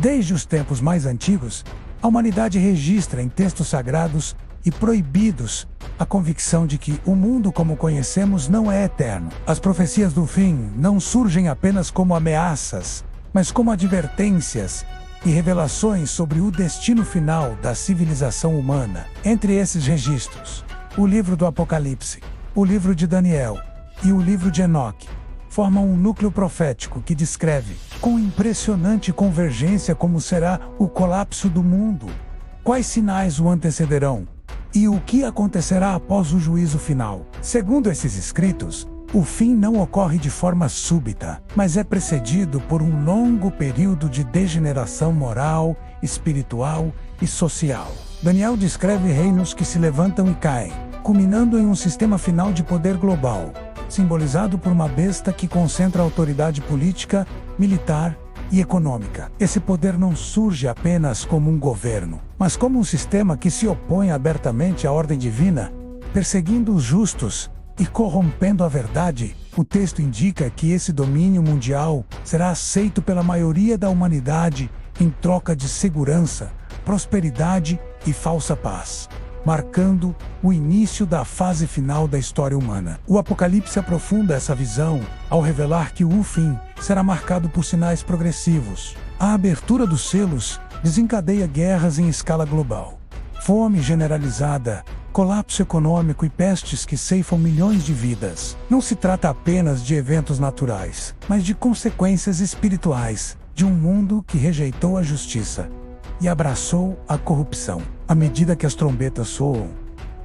Desde os tempos mais antigos, a humanidade registra em textos sagrados e proibidos a convicção de que o mundo como conhecemos não é eterno. As profecias do fim não surgem apenas como ameaças, mas como advertências e revelações sobre o destino final da civilização humana. Entre esses registros, o livro do Apocalipse, o livro de Daniel e o livro de Enoque formam um núcleo profético que descreve, com impressionante convergência, como será o colapso do mundo, quais sinais o antecederão e o que acontecerá após o juízo final. Segundo esses escritos, o fim não ocorre de forma súbita, mas é precedido por um longo período de degeneração moral, espiritual e social. Daniel descreve reinos que se levantam e caem, culminando em um sistema final de poder global, simbolizado por uma besta que concentra autoridade política, militar e econômica. Esse poder não surge apenas como um governo, mas como um sistema que se opõe abertamente à ordem divina, perseguindo os justos e corrompendo a verdade. O texto indica que esse domínio mundial será aceito pela maioria da humanidade em troca de segurança, prosperidade e falsa paz, marcando o início da fase final da história humana. O Apocalipse aprofunda essa visão ao revelar que o fim será marcado por sinais progressivos. A abertura dos selos desencadeia guerras em escala global, fome generalizada, colapso econômico e pestes que ceifam milhões de vidas. Não se trata apenas de eventos naturais, mas de consequências espirituais de um mundo que rejeitou a justiça e abraçou a corrupção. À medida que as trombetas soam,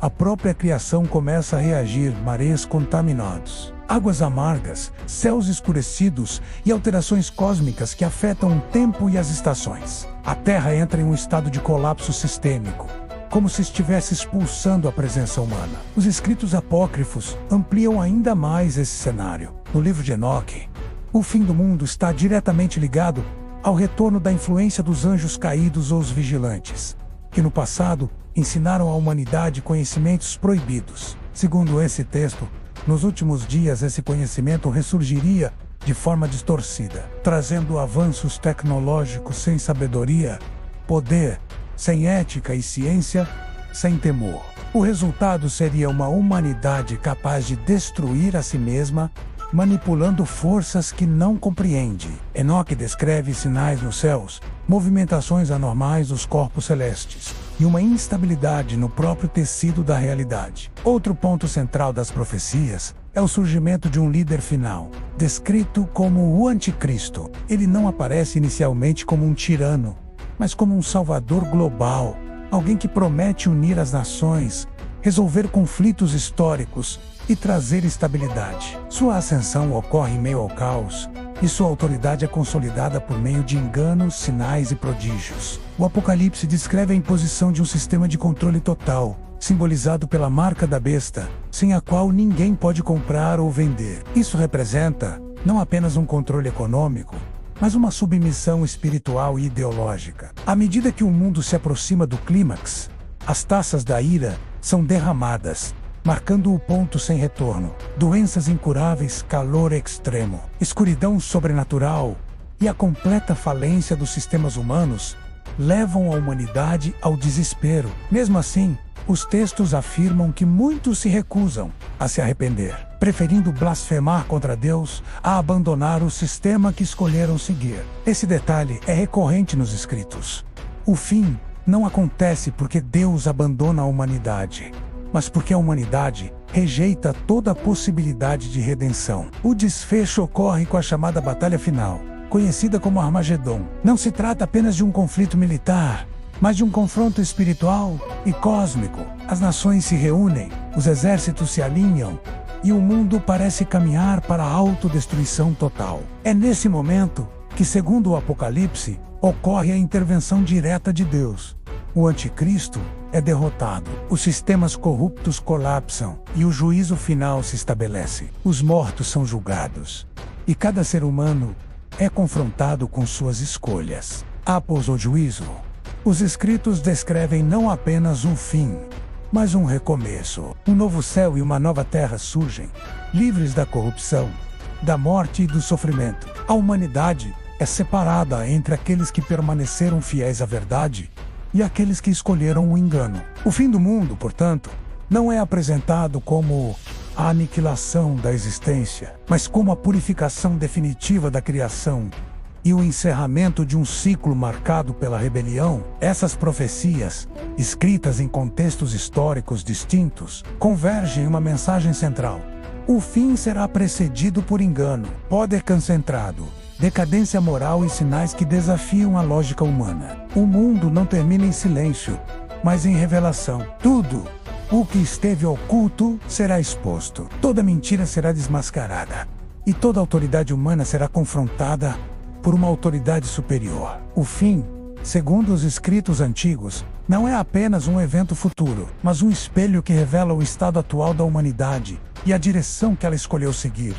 a própria criação começa a reagir: mares contaminados, águas amargas, céus escurecidos e alterações cósmicas que afetam o tempo e as estações. A Terra entra em um estado de colapso sistêmico, como se estivesse expulsando a presença humana. Os escritos apócrifos ampliam ainda mais esse cenário. No livro de Enoque, o fim do mundo está diretamente ligado ao retorno da influência dos anjos caídos ou os vigilantes, que no passado ensinaram à humanidade conhecimentos proibidos. Segundo esse texto, nos últimos dias esse conhecimento ressurgiria de forma distorcida, trazendo avanços tecnológicos sem sabedoria, poder sem ética e ciência sem temor. O resultado seria uma humanidade capaz de destruir a si mesma, manipulando forças que não compreende. Enoque descreve sinais nos céus, movimentações anormais dos corpos celestes e uma instabilidade no próprio tecido da realidade. Outro ponto central das profecias é o surgimento de um líder final, descrito como o Anticristo. Ele não aparece inicialmente como um tirano, mas como um salvador global, alguém que promete unir as nações, resolver conflitos históricos e trazer estabilidade. Sua ascensão ocorre em meio ao caos, e sua autoridade é consolidada por meio de enganos, sinais e prodígios. O Apocalipse descreve a imposição de um sistema de controle total, simbolizado pela marca da besta, sem a qual ninguém pode comprar ou vender. Isso representa não apenas um controle econômico, mas uma submissão espiritual e ideológica. À medida que o mundo se aproxima do clímax, as taças da ira são derramadas, marcando o ponto sem retorno. Doenças incuráveis, calor extremo, escuridão sobrenatural e a completa falência dos sistemas humanos levam a humanidade ao desespero. Mesmo assim, os textos afirmam que muitos se recusam a se arrepender, preferindo blasfemar contra Deus a abandonar o sistema que escolheram seguir. Esse detalhe é recorrente nos escritos. O fim não acontece porque Deus abandona a humanidade, mas porque a humanidade rejeita toda a possibilidade de redenção. O desfecho ocorre com a chamada batalha final, conhecida como Armagedon. Não se trata apenas de um conflito militar, mas de um confronto espiritual e cósmico. As nações se reúnem, os exércitos se alinham, e o mundo parece caminhar para a autodestruição total. É nesse momento que, segundo o Apocalipse, ocorre a intervenção direta de Deus. O Anticristo é derrotado, os sistemas corruptos colapsam e o juízo final se estabelece. Os mortos são julgados, e cada ser humano é confrontado com suas escolhas. Após o juízo, os escritos descrevem não apenas um fim, mas um recomeço. Um novo céu e uma nova terra surgem, livres da corrupção, da morte e do sofrimento. A humanidade é separada entre aqueles que permaneceram fiéis à verdade e aqueles que escolheram o engano. O fim do mundo, portanto, não é apresentado como a aniquilação da existência, mas como a purificação definitiva da criação e o encerramento de um ciclo marcado pela rebelião. Essas profecias, escritas em contextos históricos distintos, convergem em uma mensagem central. O fim será precedido por engano, poder concentrado, decadência moral e sinais que desafiam a lógica humana. O mundo não termina em silêncio, mas em revelação. Tudo o que esteve oculto será exposto. Toda mentira será desmascarada. E toda autoridade humana será confrontada por uma autoridade superior. O fim, segundo os escritos antigos, não é apenas um evento futuro, mas um espelho que revela o estado atual da humanidade e a direção que ela escolheu seguir.